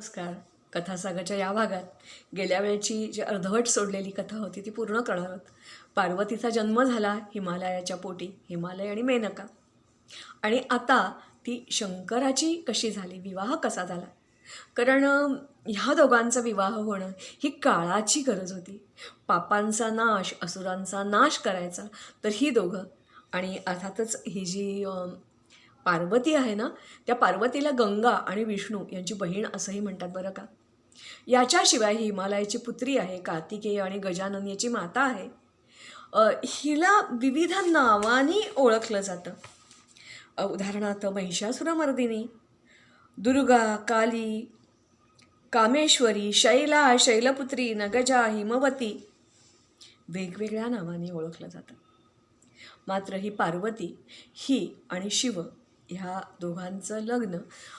नमस्कार. कथासागरच्या या भागात गेल्या वेळची जी अर्धवट सोडलेली कथा होती ती पूर्ण करणार आहोत. पार्वतीचा जन्म झाला हिमालयाच्या पोटी, हिमालय आणि मेनका. आणि आता ती शंकराची कशी झाली, विवाह कसा झाला. कारण ह्या दोघांचा विवाह होणं ही काळाची गरज होती. पापांचा नाश, असुरांचा नाश करायचा तर ही दोघं. आणि अर्थातच ही जी पार्वती आहे ना, त्या पार्वतीला गंगा आणि विष्णू यांची बहीण असंही म्हणतात बरं का. याच्याशिवाय ही हिमालयाची पुत्री आहे, कार्तिकेय आणि गजानन याची माता आहे. हिला विविध नावांनी ओळखलं जातं. उदाहरणार्थ महिषासुरमर्दिनी, दुर्गा, काली, कामेश्वरी, शैला, शैलपुत्री, नगजा, हिमवती वेगवेगळ्या नावाने ओळखलं जातं. मात्र ही पार्वती ही आणि शिव ह्या दोघांचं लग्न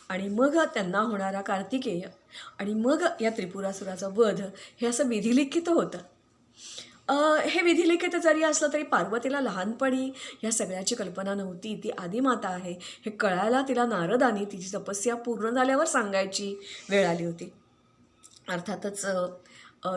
आणि मग त्यांना होणारा कार्तिकेय आणि मग या त्रिपुरासुराचा वध हे असं विधिलिखित होतं. हे विधिलिखित जरी असलं तरी पार्वतीला लहानपणी ह्या सगळ्याची कल्पना नव्हती. ती आदिमाता आहे हे कळायला तिला नारदांनी तिची तपस्या पूर्ण झाल्यावर सांगायची वेळ आली होती. अर्थातच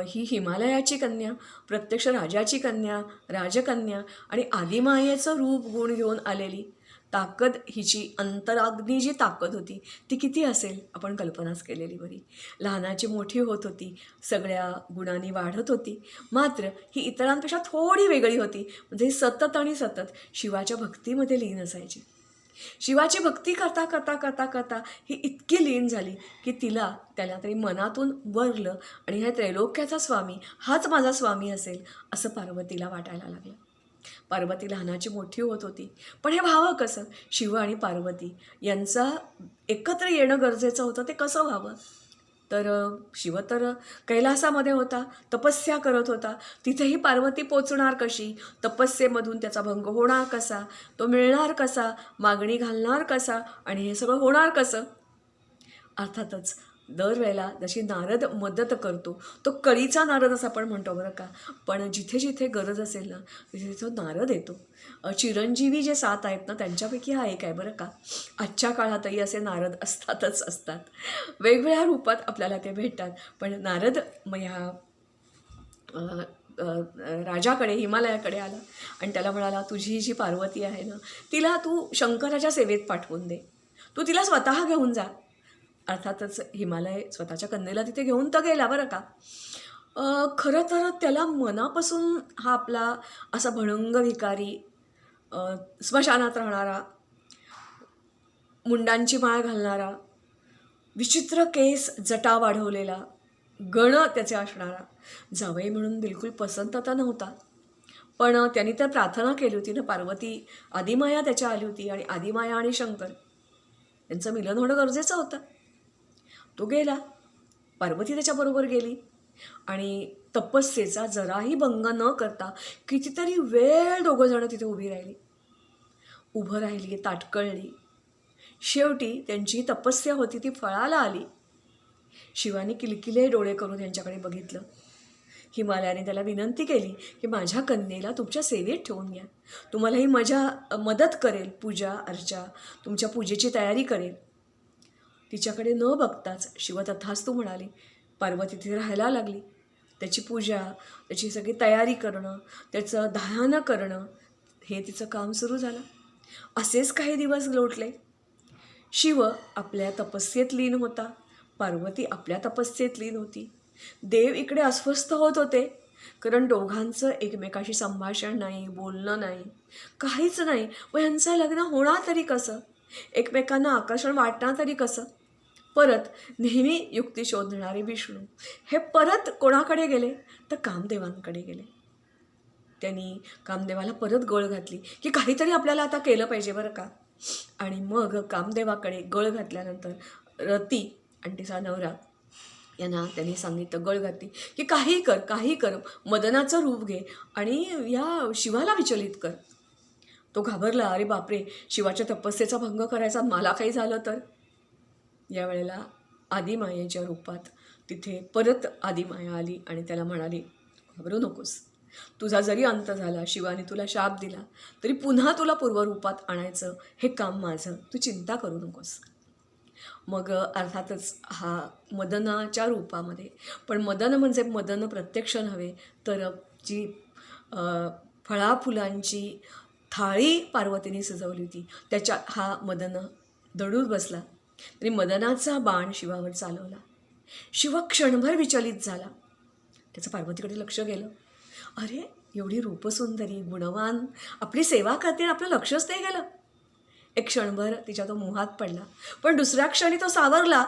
ही हिमालयाची कन्या, प्रत्यक्ष राजाची कन्या, राजकन्या आणि आदिमायेचं रूप गुण घेऊन आलेली ताकद, हिची अंतराग्नी जी ताकद होती ती किती असेल आपण कल्पनाच केलेली बरी. लहानाची मोठी होत होती, सगळ्या गुणांनी वाढत होती. मात्र ही इतरांपेक्षा थोडी वेगळी होती. म्हणजे सतत आणि सतत शिवाच्या भक्तीमध्ये लीन असायची. शिवाची भक्ती करता करता करता करता ही इतकी लीन झाली की त्याला तरी मनातून वरलं आणि ह्या त्रैलोक्याचा स्वामी हाच माझा स्वामी असेल असं पार्वतीला वाटायला लागलं. पार्वती लहानाची मोठी होत होती, पण हे व्हावं कसं? शिव आणि पार्वती यांचं एकत्र येणं गरजेचं होतं. ते कसं व्हावं? तर शिव तर कैलासामध्ये होता, तपस्या करत होता. तिथेही पार्वती पोचणार कशी? तपस्येमधून त्याचा भंग होणार कसा? तो मिळणार कसा? मागणी घालणार कसा? आणि हे सगळं होणार कसं? अर्थातच दरवेळेला जशी नारद मदत करतो, तो कळीचा नारद असं आपण म्हणतो बरं का. पण जिथे जिथे गरज असेल ना तिथे तो नारद येतो. चिरंजीवी जे 7 आहेत ना त्यांच्यापैकी हा एक आहे बरं का. आजच्या काळातही असे नारद असतातच असतात. वेगवेगळ्या रूपात आपल्याला ते भेटतात. पण नारद ह्या राजाकडे, हिमालयाकडे आला आणि त्याला म्हणाला, तुझी जी पार्वती आहे ना तिला तू शंकराच्या सेवेत पाठवून दे. तू तिला स्वतः घेऊन जा. अर्थातच हिमालय स्वतःच्या कन्येला तिथे घेऊन तर गेला बरं का. खरं तर त्याला मनापासून हा आपला असा भणंग भिकारी, स्मशानात राहणारा, मुंडांची माळ घालणारा, विचित्र केस, जटा वाढवलेला, गण त्याचे असणारा जावई म्हणून बिलकुल पसंत आता नव्हता. पण त्यांनी तर प्रार्थना केली होती ना, पार्वती आदिमाया त्याच्या आली होती आणि आदिमाया आणि शंकर यांचं मिलन होणं गरजेचं होतं. तो गेला, पार्वती त्याच्याबरोबर गेली आणि तपस्येचा जराही भंग न करता कितीतरी वेळ दोघंजणं तिथे उभं राहिली, ताटकळली. शेवटी त्यांची तपस्या होती ती फळाला आली. शिवाने किलकिले डोळे करून त्यांच्याकडे बघितलं. हिमालयाने त्याला विनंती केली की माझ्या कन्येला तुमच्या सेवेत ठेवून घ्या. तुम्हालाही मदत करेल, पूजा अर्चा, तुमच्या पूजेची तयारी करेल. तिच्याकडे न बघताच शिव तथास्तु म्हणाली. पार्वती तिथे राहायला लागली. त्याची पूजा, त्याची सगळी तयारी करणं, त्याचं ध्यान करणं हे तिचं काम सुरू झालं. असेच काही दिवस लोटले. शिव आपल्या तपस्येत लीन होता, पार्वती आपल्या तपस्येत लीन होती. देव इकडे अस्वस्थ होत होते, कारण दोघांचं एकमेकाशी संभाषण नाही, बोलणं नाही, काहीच नाही. व ह्यांचं लग्न होणार तरी कसं? एकमेकांना आकर्षण वाटणार तरी कसं? परत नेहमी युक्ती शोधणारे विष्णू हे परत कोणाकडे गेले तर कामदेवांकडे गेले. त्यांनी कामदेवाला परत गळ घातली की काहीतरी आपल्याला आता केलं पाहिजे बरं का. आणि मग कामदेवाकडे गळ घातल्यानंतर रती आणि तिचा नवरा यांना त्यांनी सांगितलं, गळ घातली की काही कर, मदनाचं रूप घे आणि या शिवाला विचलित कर. तो घाबरला, अरे बापरे, शिवाच्या तपस्येचा भंग करायचा, मला काही झालं तर. यावेळेला आदिमायेच्या रूपात तिथे परत आदिमाया आली आणि त्याला म्हणाली, घाबरू नकोस, तुझा जरी अंत झाला, शिवाने तुला शाप दिला तरी पुन्हा तुला पूर्वरूपात आणायचं हे काम माझं, तू चिंता करू नकोस. मग अर्थातच हा मदनाच्या रूपामध्ये, पण मदन म्हणजे मदन प्रत्यक्ष नव्हे, तर जी अ, फळाफुलांची थाळी पार्वतीने सजवली होती त्याच्यात हा मदन दडून बसला. तरी मदनाचा बाण शिवावर चालवला. शिव क्षणभर विचलित झाला. त्याचं पार्वतीकडे लक्ष गेलं. अरे, एवढी रूपसुंदरी गुणवान आपली सेवा करते, आपलं लक्षच नाही गेलं. एक क्षणभर तिच्या तो मोहात पडला, पण दुसऱ्या क्षणी तो सावरला.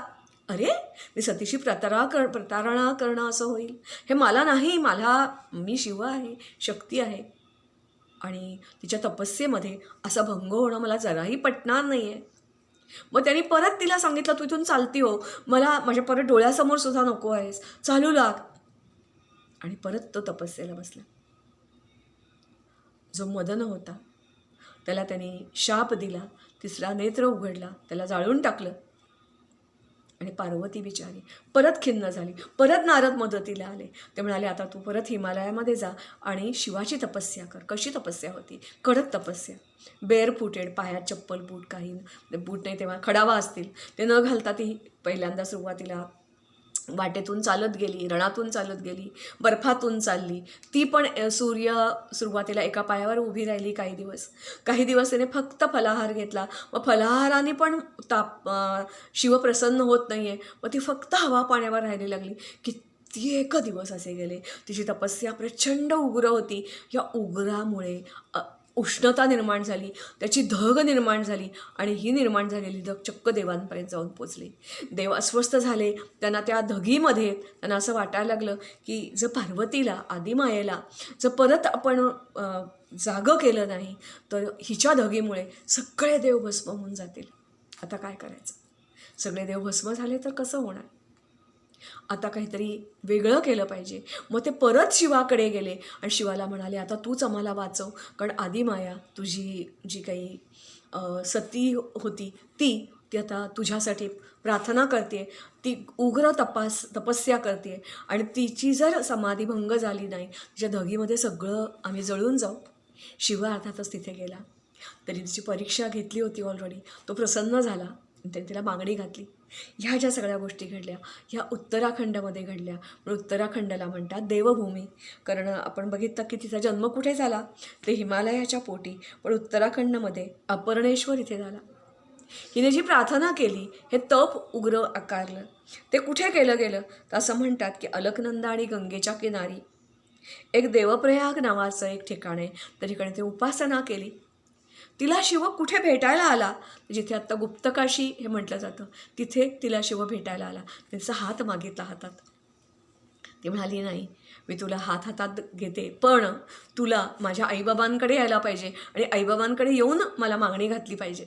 अरे, मी सतीशी प्रतारणा करणं असं होईल, हे मला नाही. मी शिव आहे, शक्ती आहे, आणि तिच्या तपस्येमध्ये असा भंग होणं मला जराही पटणार नाही आहे. मग त्यांनी परत तिला सांगितलं, तू इथून चालती हो, मला माझ्या परत डोळ्यासमोर सुद्धा नको आहेस, चालू लाग. आणि परत तो तपस्येला बसला. जो मदन होता त्याला त्यांनी शाप दिला, तिसरा नेत्र उघडला, त्याला जाळून टाकलं. आणि पार्वती बिचारी परत खिन्न झाली. परत नारद मदतीला आले. ते म्हणाले, आता तू परत हिमालयामध्ये जा आणि शिवाची तपस्या कर. कशी तपस्या होती? कडक तपस्या. बेअर फुटेड, पायात चप्पल बूट, काही बूट नाही तेव्हा, खडावा असतील, ते न घालता ती पहिल्यांदा सुरुवातीला वाटेतून चालत गेली, रणातून चालत गेली, बर्फातून चालली. ती पण सुरुवातीला एका पायावर उभी राहिली काही दिवस तिने फक्त फलाहार घेतला. मग फलाहाराने पण शिव प्रसन्न होत नाही आहे, मग ती फक्त हवा पाण्यावर राहायला लागली. किती एक दिवस असे गेले. तिची तपस्या प्रचंड उग्र होती. या उग्रामुळे उष्णता निर्माण झाली, त्याची धग निर्माण झाली, आणि ही निर्माण झालेली धग चक्क देवांपर्यंत जाऊन पोचली. देव अस्वस्थ झाले. त्यांना त्या धगीमध्ये त्यांना असं वाटायला लागलं की जर पार्वतीला, आदिमायेला जर परत आपण जागं केलं नाही तर हिच्या धगीमुळे सगळे देव भस्म होऊन जातील. आता काय करायचं? सगळे देव भस्म झाले तर कसं होणार? आता काहीतरी वेगळं केलं पाहिजे. मग ते परत शिवाकडे गेले आणि शिवाला म्हणाले, आता तूच आम्हाला वाचव, कारण आदिमाया तुझी जी काही सती होती ती आता तुझ्यासाठी प्रार्थना करते, ती उग्र तपस्या करते, आणि तिची जर समाधीभंग झाली नाही, तिच्या धगीमध्ये सगळं आम्ही जळून जाऊ. शिव अर्थातच तिथे गेला. तरी तिची परीक्षा घेतली होती ऑलरेडी. तो प्रसन्न झाला. त्यांनी तिला मागणी घातली. ह्या ज्या सगळ्या गोष्टी घडल्या ह्या उत्तराखंडमध्ये घडल्या. पण उत्तराखंडला म्हणतात देवभूमी, कारण आपण बघितलं की तिचा जन्म कुठे झाला, ते हिमालयाच्या पोटी, पण उत्तराखंडमध्ये अपर्णेश्वर इथे झाला. हिने जी प्रार्थना केली, हे तप उग्र आकारलं, ते कुठे केलं गेलं तर असं म्हणतात की अलकनंदा आणि गंगेच्या किनारी एक देवप्रयाग नावाचं एक ठिकाण आहे. त्या ठिकाणी ते उपासना केली. तिला शिव कुठे भेटायला आला, जिथे आत्ता गुप्तकाशी हे म्हटलं जातं, तिथे तिला शिव भेटायला आला. त्यांचा हात मागितला हातात. ती म्हणाली, नाही, मी तुला हातात घेते, पण तुला माझ्या आईबाबांकडे यायला पाहिजे आणि आईबाबांकडे येऊन मला मागणी घातली पाहिजे.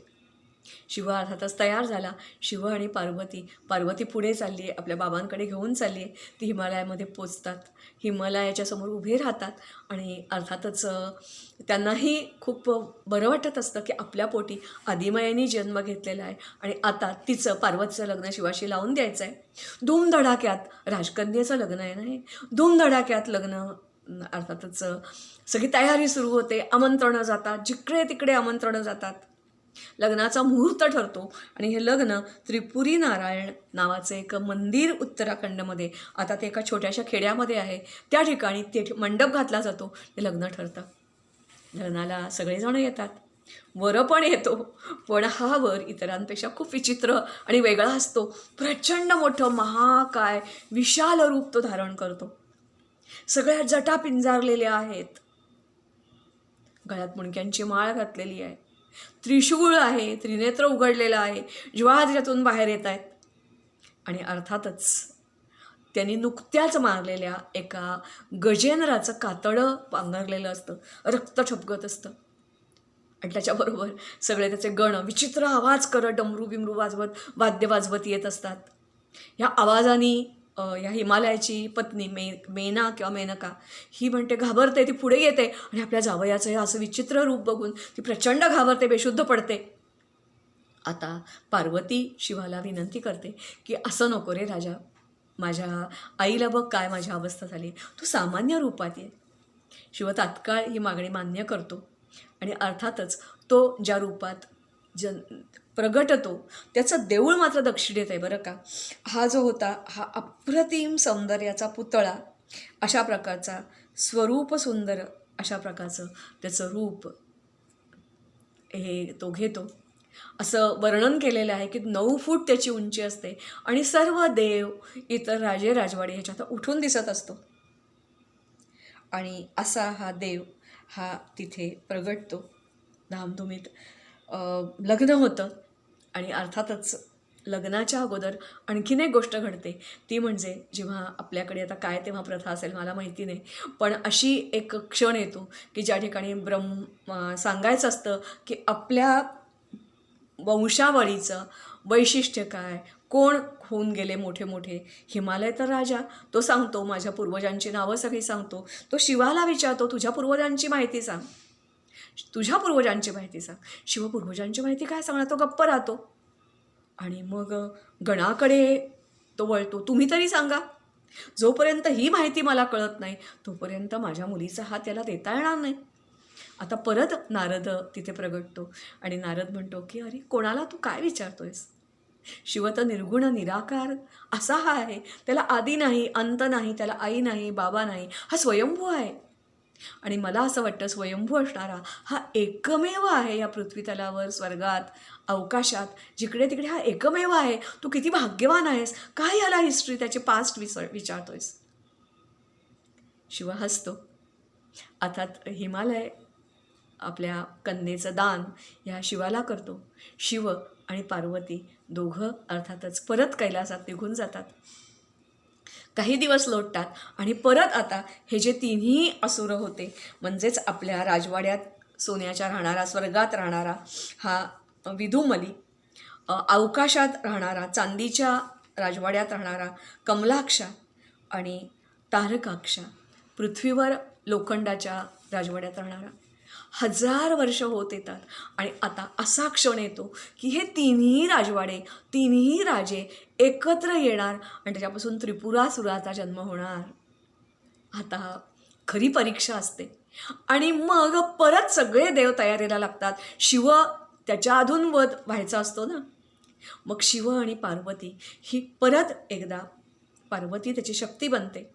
शिव अर्थातच तयार झाला. शिव आणि पार्वती पुढे चालली आहे, आपल्या बाबांकडे घेऊन चालली आहे. ती हिमालयामध्ये पोचतात. हिमालयाच्या समोर उभे राहतात आणि अर्थातच त्यांनाही खूप बरं वाटत असतं की आपल्या पोटी आदिमायेने जन्म घेतलेला आहे आणि आता तिचं, पार्वतीचं लग्न शिवाशी लावून द्यायचं आहे. धूमधडाक्यात, राजकन्येचं लग्न आहे ना हे, धूमधडाक्यात लग्न. अर्थातच सगळी तयारी सुरू होते. आमंत्रणं जातात, जिकडे तिकडे आमंत्रणं जातात. लग्नाचा मुहूर्त ठरतो आणि हे लग्न त्रिपुरी नारायण नावाचं एक मंदिर उत्तराखंडमध्ये, आता ते एका छोट्याशा खेड्यामध्ये आहे, त्या ठिकाणी ते मंडप घातला जातो. ते लग्न ठरतं. लग्नाला सगळेजण येतात, वर पण येतो, पण हा वर इतरांपेक्षा खूप विचित्र आणि वेगळा असतो. प्रचंड मोठं महाकाय विशाल रूप तो धारण करतो. सगळ्या जटा पिंजारलेल्या आहेत, गळ्यात मुंडक्यांची माळ घातलेली आहे, त्रिशूळ आहे, त्रिनेत्र उघडलेलं आहे, ज्वाळा त्यातून बाहेर येत आहेत. आणि अर्थातच त्यांनी नुकत्याच मारलेल्या एका गजेंद्राचं कातडं पांघरलेलं असतं, रक्त ठपकत असतं. आणि त्याच्याबरोबर सगळे त्याचे गण विचित्र आवाज करत, डमरू बिमरू वाजवत, वाद्य वाजवत येत असतात. ह्या आवाजाने ह्या हिमालयाची पत्नी मेना किंवा मेनका ही म्हणते, घाबरते. ती पुढे येते आणि आपल्या जावयाचं हे असं विचित्र रूप बघून ती प्रचंड घाबरते, बेशुद्ध पडते. आता पार्वती शिवाला विनंती करते की असं नको रे राजा, माझ्या आईला बघ काय माझी अवस्था झाली, तू सामान्य रूपात ये. शिव तात्काळ ही मागणी मान्य करतो आणि अर्थातच तो ज्या रूपात प्रगटतो त्याचं देऊळ मात्र दक्षिणेत आहे बरं का. हा जो होता हा अप्रतिम सौंदर्याचा पुतळा, अशा प्रकारचा स्वरूप सुंदर अशा प्रकारचं त्याचं रूप हे तो घेतो. असं वर्णन केलेलं आहे की 9 फूट त्याची उंची असते आणि सर्व देव, इतर राजे राजवाडे ह्याच्यात उठून दिसत असतो. आणि असा हा देव हा तिथे प्रगटतो. धामधुमीत लग्न होतं आणि अर्थातच लग्नाच्या अगोदर आणखीन एक गोष्ट घडते, ती म्हणजे जेव्हा आपल्याकडे आता काय तेव्हा प्रथा असेल मला माहिती नाही, पण अशी एक क्षण येतो की ज्या ठिकाणी सांगायचं असतं की आपल्या वंशावळीचं वैशिष्ट्य काय, कोण होऊन गेले मोठे मोठे. हिमालय तर राजा, तो सांगतो माझ्या पूर्वजांची नावं सगळी सांगतो. तो शिवाला विचारतो तुझ्या पूर्वजांची माहिती सांग, तुझ्या पूर्वजांची माहिती सांग. शिव पूर्वजांची माहिती काय सांगणार, तो गप्प राहतो. आणि मग गणाकडे तो वळतो, तुम्ही तरी सांगा, जोपर्यंत ही माहिती मला कळत नाही तोपर्यंत माझ्या मुलीचा हात त्याला देता येणार नाही. आता परत नारद तिथे प्रगटतो आणि नारद म्हणतो की अरे कोणाला तू काय विचारतोयस, शिव तर निर्गुण निराकार असा हा आहे, त्याला आदी नाही अंत नाही, त्याला आई नाही बाबा नाही, हा स्वयंभू आहे. आणि मला असं वाटतं स्वयंभू असणारा हा एकमेव आहे या पृथ्वीतलावर, स्वर्गात, अवकाशात, जिकडे तिकडे हा एकमेव आहे. तू किती भाग्यवान आहेस, काय याला हिस्ट्री त्याची पास्ट विचारतोयस. शिव हसतो. अर्थात हिमालय आपल्या कन्येचं दान ह्या शिवाला करतो. शिव आणि पार्वती दोघं अर्थातच परत कैलासात निघून जातात. काही दिवस लोटतात आणि परत आता हे जे तिन्ही असुर होते, म्हणजेच आपल्या राजवाड्यात सोन्याच्या राहणारा, स्वर्गात राहणारा हा विधुमली, अवकाशात राहणारा, चांदीच्या राजवाड्यात राहणारा कमलाक्षा आणि तारकाक्षा, पृथ्वीवर लोखंडाच्या राजवाड्यात राहणारा, 1000 वर्ष होत येतात. आणि आता असा क्षण येतो की हे तिन्ही राजवाडे, तिन्ही राजे एकत्र येणार आणि त्याच्यापासून त्रिपुरासुराचा जन्म होणार. आता खरी परीक्षा असते. आणि मग परत सगळे देव तयारीला लागतात. शिव त्याच्या अधून वध व्हायचा असतो ना, मग शिव आणि पार्वती ही परत एकदा, पार्वती त्याची शक्ती बनते.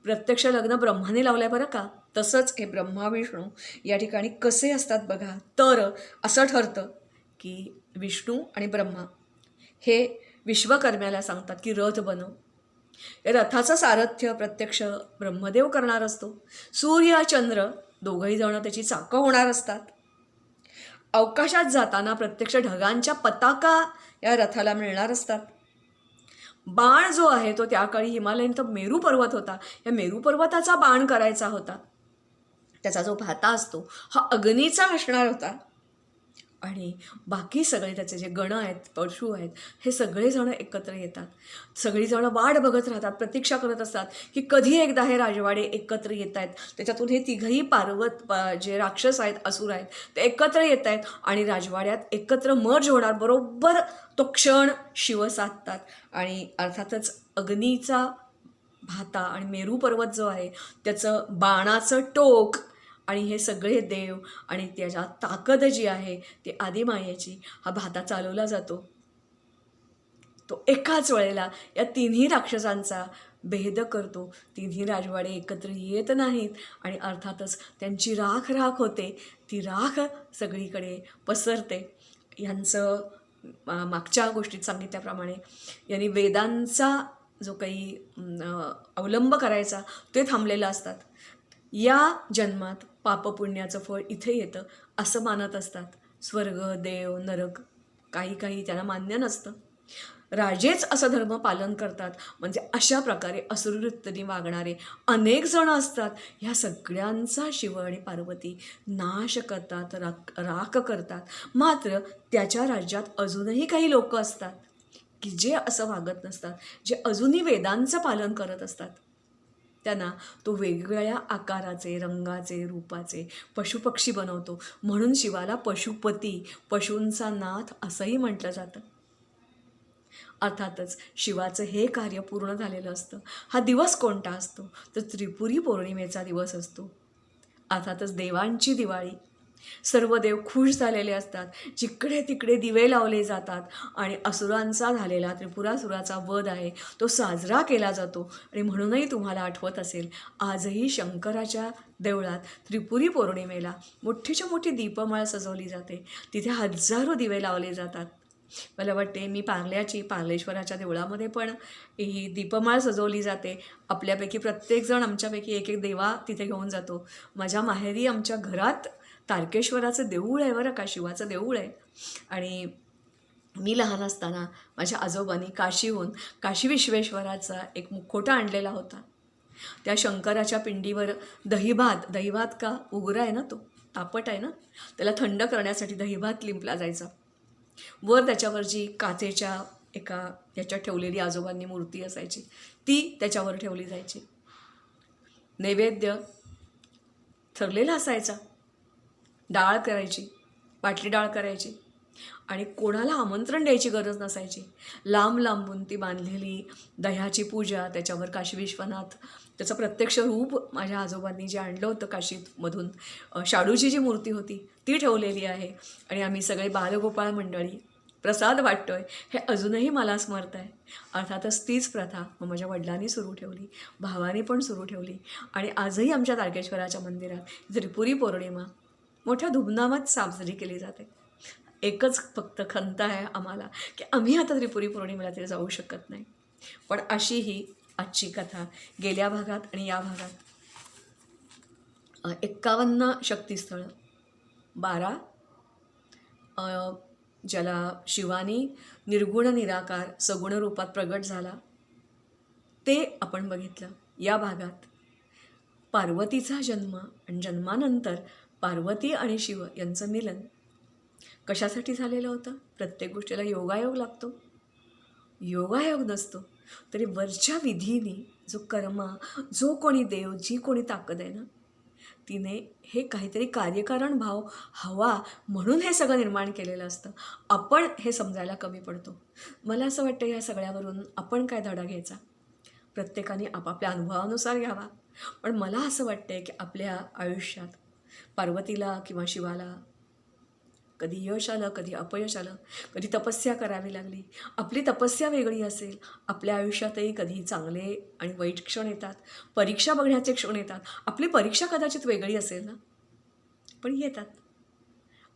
प्रत्यक्ष लग्न ब्रह्माने लावलंय बरं का. तसंच हे ब्रह्मा विष्णू या ठिकाणी कसे असतात बघा. तर असं ठरतं की विष्णू आणि ब्रह्मा हे विश्वकर्म्याला सांगतात की रथ बनव. या रथाचं सारथ्य प्रत्यक्ष ब्रह्मदेव करणार असतो. सूर्य चंद्र दोघंही जण त्याची चाकं होणार असतात. अवकाशात जाताना प्रत्यक्ष ढगांच्या पताका या रथाला मिळणार असतात. बाण जो आहे तो त्या काळी हिमालयन तर मेरू पर्वत होता, या मेरू पर्वताचा बाण करायचा होता. त्याचा जो भाता असतो हा अग्नीचा असणार होता. आणि बाकी सगळे त्याचे जे गण आहेत, पशु आहेत, हे सगळेजण एकत्र येतात. सगळीजणं वाट बघत राहतात, प्रतीक्षा करत असतात की कधी एकदा हे राजवाडे एकत्र येत आहेत. त्याच्यातून हे तिघही जे राक्षस आहेत, असुर आहेत, ते एकत्र येत आहेत आणि राजवाड्यात एकत्र मर्ज होणार. बरोबर तो क्षण शिव साधतात आणि अर्थातच अग्नीचा भाता आणि मेरू पर्वत जो आहे त्याचं बाणाचं टोक आणि हे सगळे देव आणि त्याच्या ताकद जी आहे ती आदिमायेची, हा भाता चालवला जातो. तो एकाच वेळेला या तिन्ही राक्षसांचा भेद करतो. तिन्ही राजवाडे एकत्र येत नाहीत आणि अर्थातच त्यांची राख राख होते. ती राख सगळीकडे पसरते. यांचं मागच्या गोष्टीत सांगितल्याप्रमाणे यांनी वेदांचा जो काही अवलंब करायचा ते थांबलेलं असतात. या जन्मात पापपुण्याचं फळ इथे येतं असं मानत असतात. स्वर्ग, देव, नरक काही त्यांना मान्य नसतं. राजेच असं धर्म पालन करतात. म्हणजे अशा प्रकारे असुरवृत्तीने वागणारे अनेक जण असतात. ह्या सगळ्यांचा शिव आणि पार्वती नाश करतात, राख करतात. मात्र त्याच्या राज्यात अजूनही काही लोक असतात की जे असं वागत नसतात, जे अजूनही वेदांचं पालन करत असतात. त्यांना तो वेगवेगळ्या आकाराचे, रंगाचे, रूपाचे पशुपक्षी बनवतो. म्हणून शिवाला पशुपती, पशूंचा नाथ असंही म्हटलं जातं. अर्थातच शिवाचं हे कार्य पूर्ण झालेलं असतं. हा दिवस कोणता असतो तर त्रिपुरी पौर्णिमेचा दिवस असतो. अर्थातच देवांची दिवाळी. सर्व देव खुश झालेले असतात, जिकडे तिकडे दिवे लावले जातात आणि असुरांचा झालेला त्रिपुरासुराचा वध आहे तो साजरा केला जातो. आणि म्हणूनही तुम्हाला आठवत असेल, आजही शंकराच्या देवळात त्रिपुरी पौर्णिमेला मोठीच्या मोठी दीपमाळ सजवली जाते. तिथे हजारो दिवे लावले जातात. मला वाटते मी पार्लेश्वराच्या देवळामध्ये पण ही दीपमाळ सजवली जाते. आपल्यापैकी प्रत्येकजण आमच्यापैकी एक एक देवा तिथे घेऊन जातो. माझ्या माहेरी आमच्या घरात तारकेश्वराचं देऊळ आहे बरं का, शिवाचं देऊळ आहे. आणि मी लहान असताना माझ्या आजोबांनी काशीहून काशी विश्वेश्वराचा एक मुखवटा आणलेला होता. त्या शंकराच्या पिंडीवर दहीभात का उग्र आहे ना, तो तापट आहे ना, त्याला थंड करण्यासाठी दहीभात लिंपला जायचा. वर त्याच्यावर जी काचेच्या एका ह्याच्यात ठेवलेली आजोबांनी मूर्ती असायची ती त्याच्यावर ठेवली जायची. नैवेद्य ठरलेला असायचा. डाळ करायची, बाटली डाळ करायची आणि कोणाला आमंत्रण द्यायची गरज नसायची. लांब लांबून ती बांधलेली दह्याची पूजा, त्याच्यावर काशी विश्वनाथ त्याचं प्रत्यक्ष रूप माझ्या आजोबांनी जे आणलं होतं काशीमधून, शाडूची जी मूर्ती होती ती ठेवलेली आहे. आणि आम्ही सगळे बालगोपाळ मंडळी प्रसाद वाटतोय हे अजूनही मला स्मरत आहे. अर्थातच तीच प्रथा मग माझ्या वडिलांनी सुरू ठेवली, भावाने पण सुरू ठेवली. आणि आजही आमच्या तारकेश्वराच्या मंदिरात त्रिपुरी पौर्णिमा मोठ्या धुमधामात साजरी केली जाते. एकच फक्त खंत आहे आम्हाला की आम्ही आता त्रिपुरी पौर्णिमेला तरी जाऊ शकत नाही. पण अशी ही आजची कथा. गेल्या भागात आणि या भागात 51 शक्तिस्थळं, 12 ज्याला शिवानी निर्गुण निराकार सगुण रूपात प्रगट झाला ते आपण बघितलं. या भागात पार्वतीचा जन्म आणि जन्मानंतर पार्वती आणि शिव यांचं मिलन कशासाठी झालेलं होतं. प्रत्येक गोष्टीला योगायोग लागतो, योगायोग नसतो. तरी वरच्या विधीने जो कर्मा, जो कोणी देव, जी कोणी ताकद आहे ना, तिने हे काहीतरी कार्यकारण भाव हवा म्हणून हे सगळं निर्माण केलेलं असतं. आपण हे समजायला कमी पडतो. मला असं वाटतं या सगळ्यावरून आपण काय धडा घ्यायचा, प्रत्येकाने आपापल्या अनुभवानुसार घ्यावा. पण मला असं वाटतं की आपल्या आयुष्यात पार्वतीला किंवा शिवाला कधी यश आलं, कधी अपयश आलं, कधी तपस्या करावी लागली. आपली तपस्या वेगळी असेल. आपल्या आयुष्यातही कधी चांगले आणि वाईट क्षण येतात, परीक्षा बघण्याचे क्षण येतात. आपली परीक्षा कदाचित वेगळी असेल ना, पण येतात.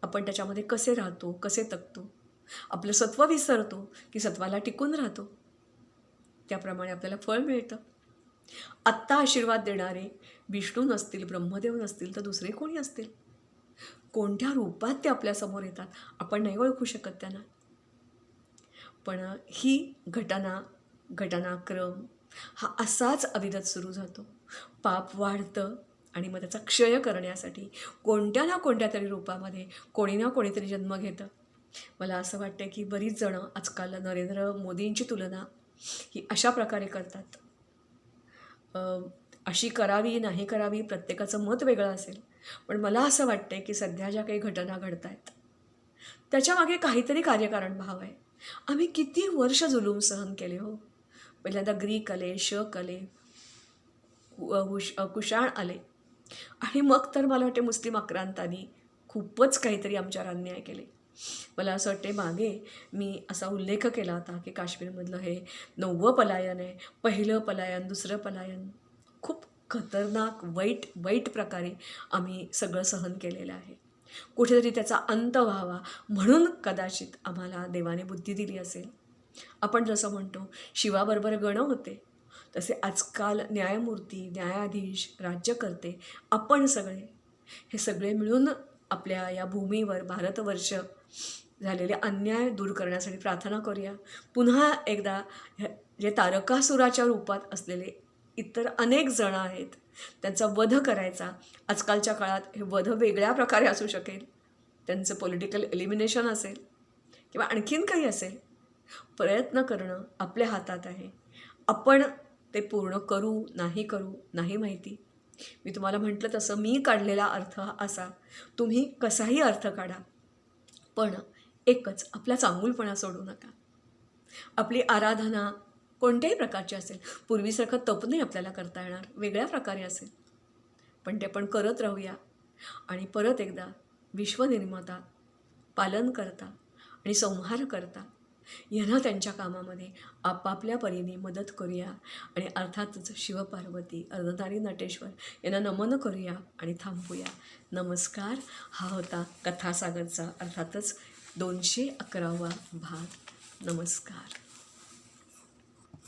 आपण त्याच्यामध्ये कसे राहतो, कसे तकतो, आपलं सत्व विसरतो की सत्वाला टिकून राहतो, त्याप्रमाणे आपल्याला फळ मिळतं. आत्ता आशीर्वाद देणारे विष्णू नसतील, ब्रह्मदेव नसतील तर दुसरे कोणी असतील. कोणत्या रूपात ते आपल्यासमोर येतात आपण नाही ओळखू शकत त्यांना. पण ही घटनाक्रम हा असाच अविरत सुरू जातो. पाप वाढतं आणि मग त्याचा क्षय करण्यासाठी कोणत्या ना कोणत्या तरी रूपामध्ये कोणी ना कोणीतरी जन्म घेतं. मला असं वाटतं की बरीच जणं आजकाल नरेंद्र मोदींची तुलना ही अशा प्रकारे करतात. अशी करावी नाही करावी प्रत्येकाचं मत वेगळं असेल. पण मला असं वाटतं की सध्या ज्या काही घटना घडत आहेत त्याच्यामागे काहीतरी कार्यकारण भाव आहे. आम्ही किती वर्ष जुलूम सहन केले हो. पहिल्यांदा ग्रीक आले, शक आले, कुशाण आले आणि मग तर मला वाटते मुस्लिम आक्रांतांनी खूपच काहीतरी आमच्यावर अन्याय केले. मला असं वाटते मागे मी असा उल्लेख केला होता की काश्मीरमधलं हे 9वं पलायन आहे. पहिलं पलायन, दुसरं पलायन, खूप खतरनाक वाईट प्रकारे आम्ही सगळं सहन केलेलं आहे. कुठेतरी त्याचा अंत व्हावा म्हणून कदाचित आम्हाला देवाने बुद्धी दिली असेल. आपण जसं म्हणतो शिवाबरोबर गण होते, तसे आजकाल न्यायमूर्ती, न्यायाधीश, राज्यकर्ते, आपण हे सगळे मिळून आपल्या या भूमीवर भारतवर्ष झालेले अन्याय दूर करण्यासाठी प्रार्थना करूया. पुन्हा एकदा जे तारकासुराच्या रूपात असलेले इतर अनेक जण आहेत त्यांचा वध करायचा. आजकालच्या काळात हे वध वेगळ्या प्रकारे असू शकेल, त्यांचं पॉलिटिकल एलिमिनेशन असेल किंवा आणखीन काही असेल. प्रयत्न करणं आपल्या हातात आहे. आपण ते पूर्ण करू नाही माहिती. मी तुम्हाला म्हटलं तसं मी काढलेला अर्थ हा असा, तुम्ही कसाही अर्थ काढा, पण एकच, आपला चांगुलपणा सोडू नका. आपली आराधना कोणत्याही प्रकारची असेल, पूर्वीसारखं तप नाही आपल्याला करता येणार, वेगळ्या प्रकारे असेल, पण ते आपण करत राहूया. आणि परत एकदा विश्वनिर्माता, पालनकर्ता आणि संहारकर्ता यांना त्यांच्या कामामध्ये आपापल्या परीने मदत करूया आणि अर्थातच शिवपार्वती अर्धनारी नटेश्वर यांना नमन करूया आणि थांबूया. नमस्कार. हा होता कथासागरचा अर्थातच 211वा भाग. नमस्कार.